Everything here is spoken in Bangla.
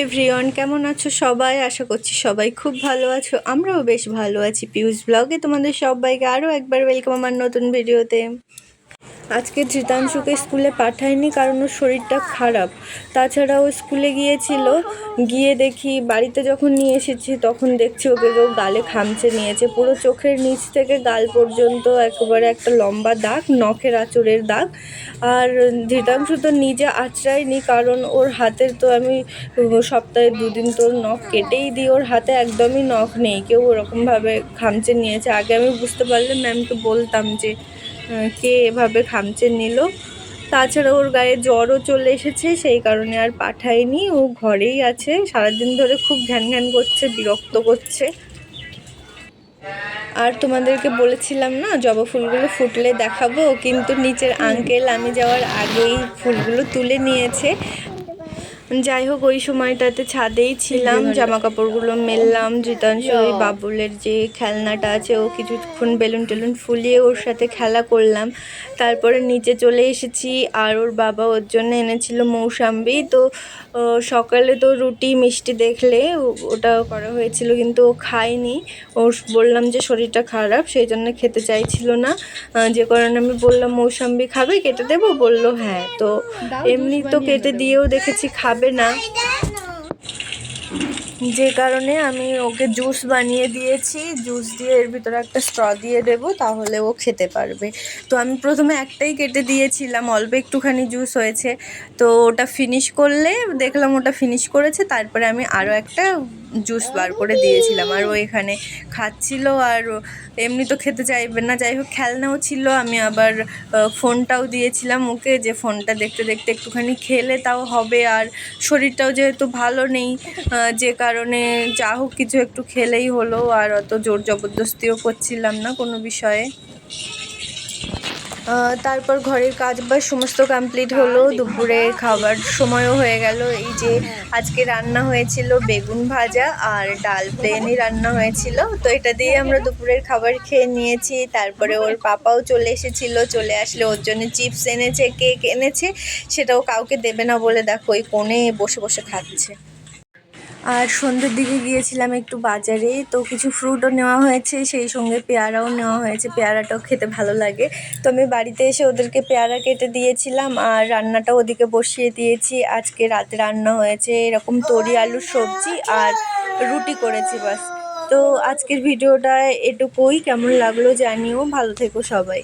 এভরিওয়ান, কেমন আছো সবাই? আশা করছি সবাই খুব ভালো আছো। আমরাও বেশ ভালো আছি। পিউস ব্লগে তোমাদের সবাইকে আরও একবার ওয়েলকাম আমার নতুন ভিডিওতে। আজকে ধৃতাংশুকে স্কুলে পাঠায়নি কারণ ওর শরীরটা খারাপ। তাছাড়া ও স্কুলে গিয়েছিল, গিয়ে দেখি বাড়িতে যখন নিয়ে এসেছি তখন দেখছি ওকে কেউ গালে খামচে নিয়েছে। পুরো চোখের নিচ থেকে গাল পর্যন্ত একেবারে একটা লম্বা দাগ, নখের আঁচড়ের দাগ। আর ধৃতাংশু তো নিজে আঁচড়ায়নি, কারণ ওর হাতের তো আমি সপ্তাহে 2 দিন তোর নখ কেটেই দিই। ওর হাতে একদমই নখ নেই, কেউ ওরকমভাবে খামচে নিয়েছে। আগে আমি বুঝতে পারলে ম্যামকে বলতাম যে কে এভাবে খামচে নিল। তাছাড়া ওর গায়ে জ্বরও চলে এসেছে, সেই কারণে আর পাঠায়নি। ও ঘরেই আছে, সারাদিন ধরে খুব ঘ্যান ঘ্যান করছে, বিরক্ত করছে। আর তোমাদেরকে বলেছিলাম না জবা ফুলগুলো ফুটলে দেখাবো, কিন্তু নিচের আঙ্কেল আমি যাওয়ার আগেই ফুলগুলো তুলে নিয়েছে। যাই হোক, ওই সময়টাতে ছাদেই ছিলাম, জামা কাপড়গুলো মেললাম। ধৃতাংশু ওই বাবুলের যে খেলনাটা আছে ও কিছুক্ষণ বেলুন টেলুন ফুলিয়ে ওর সাথে খেলা করলাম। তারপরে নিচে চলে এসেছি, আর ওর বাবা ওর জন্য এনেছিল মৌসাম্বি। তো সকালে তো রুটি মিষ্টি দেখলে ওটা করা হয়েছিল, কিন্তু ও খায়নি। ওর বললাম যে শরীরটা খারাপ, সেই জন্য খেতে চাইছিল না। যে কারণে আমি বললাম মৌসাম্বি খাবে, কেটে দেবো? বললো হ্যাঁ। তো এমনি তো কেটে দিয়েও দেখেছি খাবে না, যে কারণে আমি ওকে জুস বানিয়ে দিয়েছি। জুস দিয়ে এর ভিতরে একটা স্ট্র দিয়ে দেবো, তাহলে ও খেতে পারবে। তো আমি প্রথমে একটাই কেটে দিয়েছিলাম, অল্প একটুখানি জুস হয়েছে। তো ওটা ফিনিশ করলে দেখলাম ওটা ফিনিশ করেছে, তারপরে আমি আরও একটা জুস বার করে দিয়েছিলাম। আর ও এখানে খাচ্ছিল, আর এমনি তো খেতে চাইবে না। যাই হোক, খেলনাও ছিল, আমি আবার ফোনটাও দিয়েছিলাম ওকে, যে ফোনটা দেখতে দেখতে একটুখানি খেলে তাও হবে। আর শরীরটাও যেহেতু ভালো নেই, যে কারণে যা হোক কিছু একটু খেলেই হলো। আর অত জোর জবরদস্তিও করছিলাম না কোনো বিষয়ে। তারপর ঘরের কাজ বা সমস্ত কমপ্লিট হলো, দুপুরে খাবার সময়ও হয়ে গেল। এই যে আজকে রান্না হয়েছিল বেগুন ভাজা আর ডাল, প্লেনই রান্না হয়েছিল। তো এটা দিয়ে আমরা দুপুরের খাবার খেয়ে নিয়েছি। তারপরে ওর পাপাও চলে এসেছিল, চলে আসলে ওর জন্য চিপস এনেছে, কেক এনেছে। সেটাও কাউকে দেবে না বলে দেখো ওই কোণে বসে বসে খাচ্ছে। আর সন্ধ্যের দিকে গিয়েছিলাম একটু বাজারে, তো কিছু ফ্রুটও নেওয়া হয়েছে, সেই সঙ্গে পেয়ারাও নেওয়া হয়েছে। পেয়ারাটাও খেতে ভালো লাগে। তো আমি বাড়িতে এসে ওদেরকে পেয়ারা কেটে দিয়েছিলাম, আর রান্নাটাও ওদিকে বসিয়ে দিয়েছি। আজকে রাতে রান্না হয়েছে এরকম তরি আলুর সবজি আর রুটি করেছি, বাস। তো আজকের ভিডিওটা এটুকুই। কেমন লাগলো জানিও, ভালো থেকো সবাই।